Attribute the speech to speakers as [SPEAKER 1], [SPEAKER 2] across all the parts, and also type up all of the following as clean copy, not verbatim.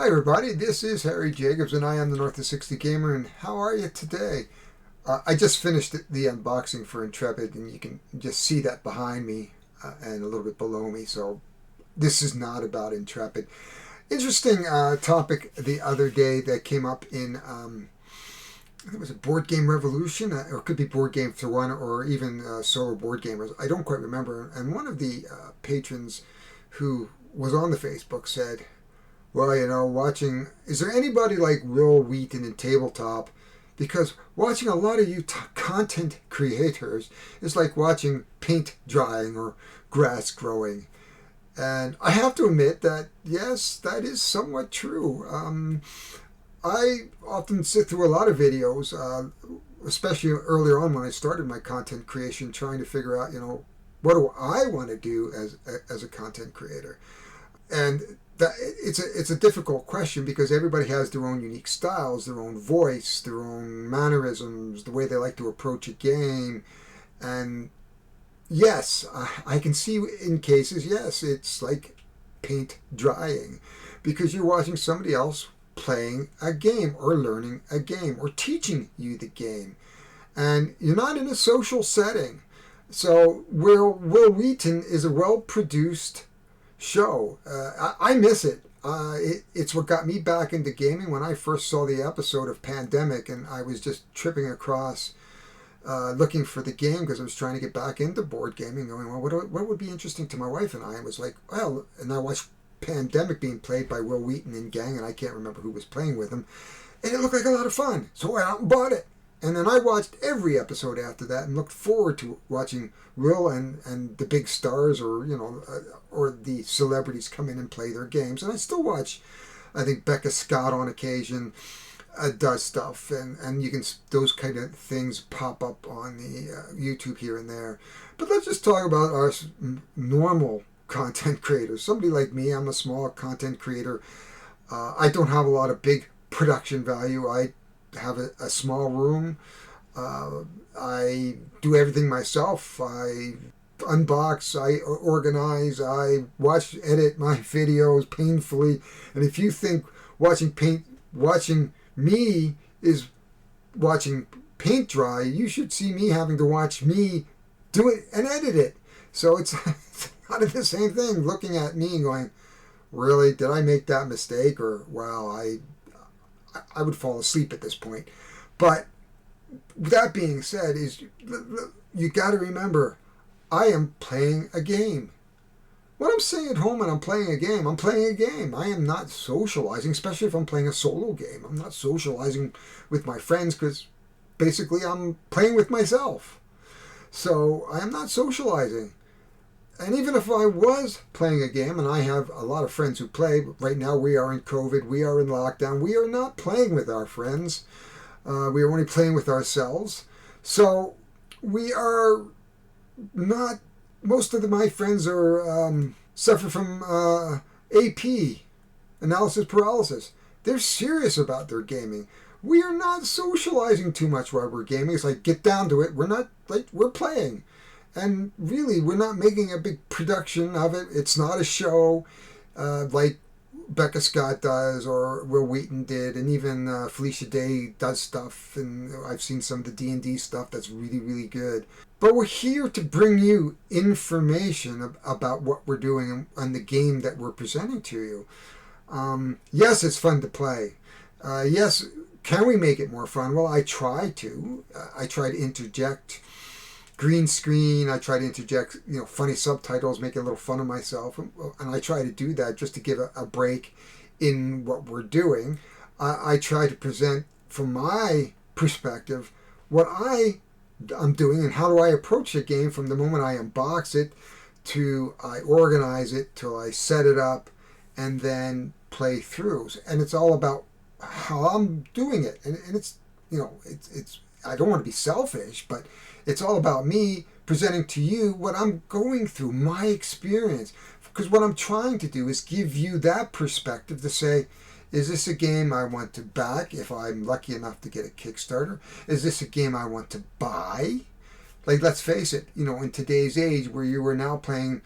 [SPEAKER 1] Hi everybody, this is Harry Jacobs and I am the North of 60 Gamer, and how are you today? I just finished the unboxing for Intrepid, and you can just see that behind me and a little bit below me, so this is not about Intrepid. Interesting topic the other day that came up in, I think it was a Board Game Revolution, or it could be Board Game for One, or even Solo Board Gamers. I don't quite remember, and one of the patrons who was on the Facebook said, well, is there anybody like Will Wheaton in tabletop? Because watching a lot of you content creators is like watching paint drying or grass growing. And I have to admit that, yes, that is somewhat true. I often sit through a lot of videos, especially earlier on when I started my content creation, trying to figure out, what do I want to do as a content creator? And it's a difficult question because everybody has their own unique styles, their own voice, their own mannerisms, the way they like to approach a game. And yes, I can see in cases, yes, it's like paint drying because you're watching somebody else playing a game or learning a game or teaching you the game. And you're not in a social setting. So Will Wheaton is a well-produced show. I miss it. It's what got me back into gaming when I first saw the episode of Pandemic, and I was just tripping across looking for the game because I was trying to get back into board gaming, going, well, what would be interesting to my wife and I? And was like, well, and I watched Pandemic being played by Will Wheaton and gang, and I can't remember who was playing with him, and it looked like a lot of fun, so I went out and bought it. And then I watched every episode after that and looked forward to watching Will and the big stars or the celebrities come in and play their games. And I still watch, I think Becca Scott on occasion does stuff. And you can, those kind of things pop up on the YouTube here and there. But let's just talk about our normal content creators. Somebody like me, I'm a small content creator. I don't have a lot of big production value. I have a small room. I do everything myself. I unbox, I organize, I edit my videos painfully. And if you think watching me is watching paint dry, you should see me having to watch me do it and edit it. So it's kind of the same thing, looking at me and going, really, did I make that mistake? Or, wow, I would fall asleep at this point. But that being said, is you got to remember, I am playing a game. When I'm sitting at home and I'm playing a game, I'm playing a game. I am not socializing, especially if I'm playing a solo game. I'm not socializing with my friends because basically I'm playing with myself. So I am not socializing. And even if I was playing a game, and I have a lot of friends who play, but right now we are in COVID, we are in lockdown, we are not playing with our friends. We are only playing with ourselves. So we are not, most of my friends are suffer from AP, analysis paralysis. They're serious about their gaming. We are not socializing too much while we're gaming. It's like, get down to it. We're playing. And really, we're not making a big production of it. It's not a show like Becca Scott does or Will Wheaton did, and even Felicia Day does stuff. And I've seen some of the D&D stuff that's really, really good. But we're here to bring you information about what we're doing and the game that we're presenting to you. Yes, it's fun to play. Yes, can we make it more fun? Well, I try to. I try to interject green screen. I try to interject, funny subtitles, make a little fun of myself, and I try to do that just to give a break in what we're doing. I try to present from my perspective what I'm doing and how do I approach a game from the moment I unbox it to I organize it till I set it up and then play through. And it's all about how I'm doing it, and it's it's I don't want to be selfish, but it's all about me presenting to you what I'm going through, my experience. Because what I'm trying to do is give you that perspective to say, is this a game I want to back if I'm lucky enough to get a Kickstarter? Is this a game I want to buy? Like, let's face it, in today's age where you are now paying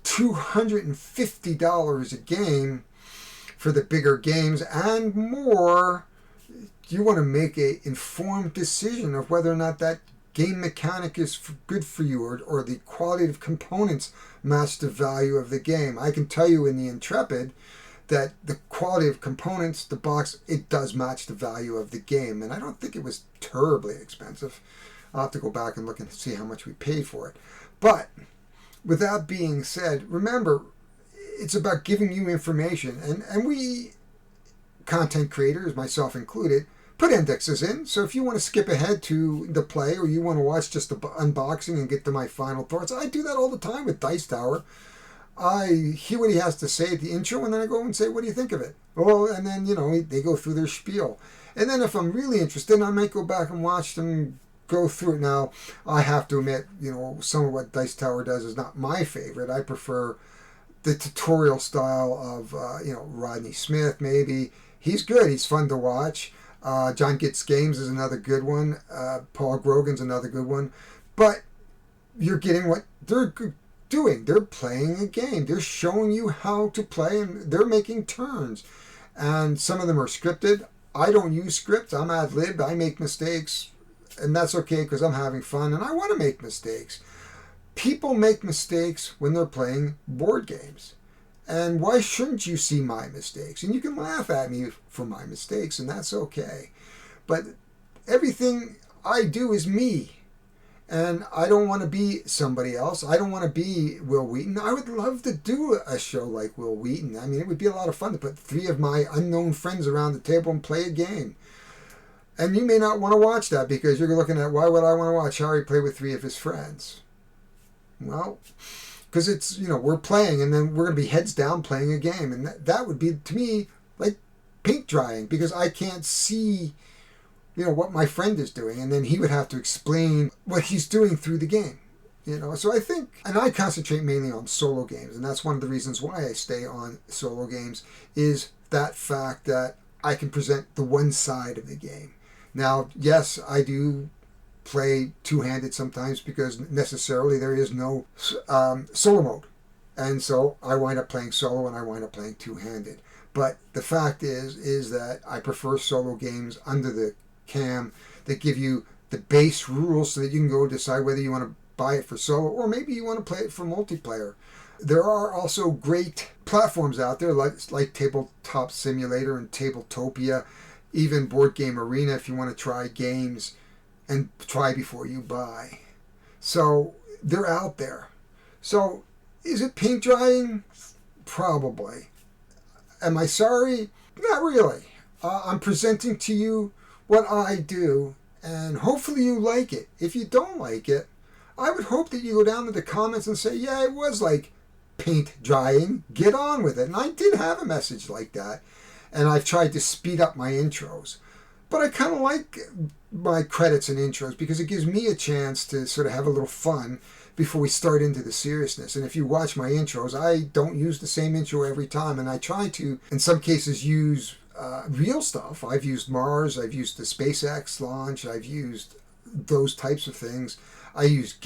[SPEAKER 1] $250 a game for the bigger games and more. You want to make a informed decision of whether or not that game mechanic is good for you, or the quality of components match the value of the game. I can tell you in the Intrepid that the quality of components, the box, it does match the value of the game. And I don't think it was terribly expensive. I'll have to go back and look and see how much we paid for it. But with that being said, remember, it's about giving you information. And we, content creators, myself included, put indexes in. So if you want to skip ahead to the play, or you want to watch just the unboxing and get to my final thoughts, I do that all the time with Dice Tower. I hear what he has to say at the intro, and then I go and say, what do you think of it? Oh, and then, they go through their spiel. And then if I'm really interested, I might go back and watch them go through it. Now, I have to admit, some of what Dice Tower does is not my favorite. I prefer the tutorial style of, Rodney Smith, maybe. He's good. He's fun to watch. John Gets Games is another good one. Paul Grogan's another good one. But you're getting what they're doing. They're playing a game. They're showing you how to play, and they're making turns. And some of them are scripted. I don't use script. I'm ad lib. I make mistakes, and that's okay because I'm having fun and I want to make mistakes. People make mistakes when they're playing board games. And why shouldn't you see my mistakes? And you can laugh at me for my mistakes, and that's okay. But everything I do is me. And I don't want to be somebody else. I don't want to be Wil Wheaton. I would love to do a show like Wil Wheaton. I mean, it would be a lot of fun to put 3 of my unknown friends around the table and play a game. And you may not want to watch that because you're looking at, why would I want to watch Harry play with 3 of his friends? Well, because it's, we're playing, and then we're going to be heads down playing a game. And that would be, to me, like paint drying, because I can't see what my friend is doing, and then he would have to explain what he's doing through the game. So I think, and I concentrate mainly on solo games, and that's one of the reasons why I stay on solo games, is that fact that I can present the one side of the game. Now, yes, I do play two-handed sometimes because necessarily there is no solo mode, and so I wind up playing solo and I wind up playing two-handed. But the fact is that I prefer solo games under the cam that give you the base rules so that you can go decide whether you want to buy it for solo or maybe you want to play it for multiplayer. There are also great platforms out there like Tabletop Simulator and Tabletopia, even Board Game Arena if you want to try games and try before you buy. So they're out there. So is it paint drying? Probably. Am I sorry? Not really. I'm presenting to you what I do, and hopefully you like it. If you don't like it, I would hope that you go down to the comments and say, yeah, it was like paint drying. Get on with it. And I did have a message like that, and I've tried to speed up my intros. But I kind of like my credits and intros because it gives me a chance to sort of have a little fun before we start into the seriousness. And if you watch my intros, I don't use the same intro every time, and I try to, in some cases, use real stuff. I've used Mars, I've used the SpaceX launch, I've used those types of things. I use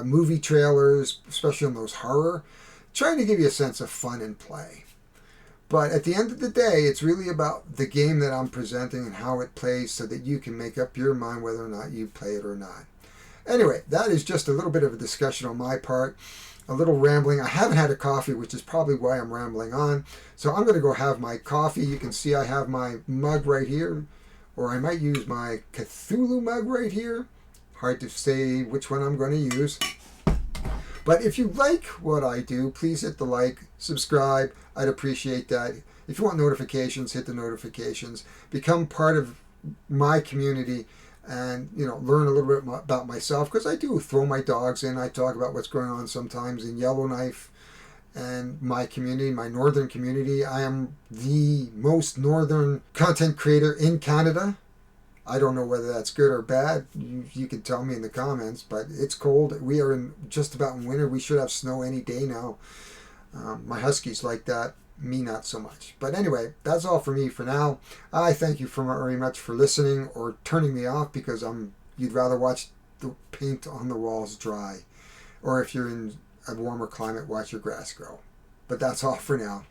[SPEAKER 1] movie trailers, especially on those horror, trying to give you a sense of fun and play. But at the end of the day, it's really about the game that I'm presenting and how it plays so that you can make up your mind whether or not you play it or not. Anyway, that is just a little bit of a discussion on my part. A little rambling. I haven't had a coffee, which is probably why I'm rambling on. So I'm going to go have my coffee. You can see I have my mug right here. Or I might use my Cthulhu mug right here. Hard to say which one I'm going to use. But if you like what I do, please hit the like, subscribe. I'd appreciate that. If you want notifications, hit the notifications. Become part of my community and learn a little bit about myself, because I do throw my dogs in. I talk about what's going on sometimes in Yellowknife and my community, my northern community. I am the most northern content creator in Canada. I don't know whether that's good or bad. You can tell me in the comments, but it's cold. We are just about in winter. We should have snow any day now. My huskies like that. Me, not so much. But anyway, that's all for me for now. I thank you very much for listening or turning me off because you'd rather watch the paint on the walls dry. Or if you're in a warmer climate, watch your grass grow. But that's all for now.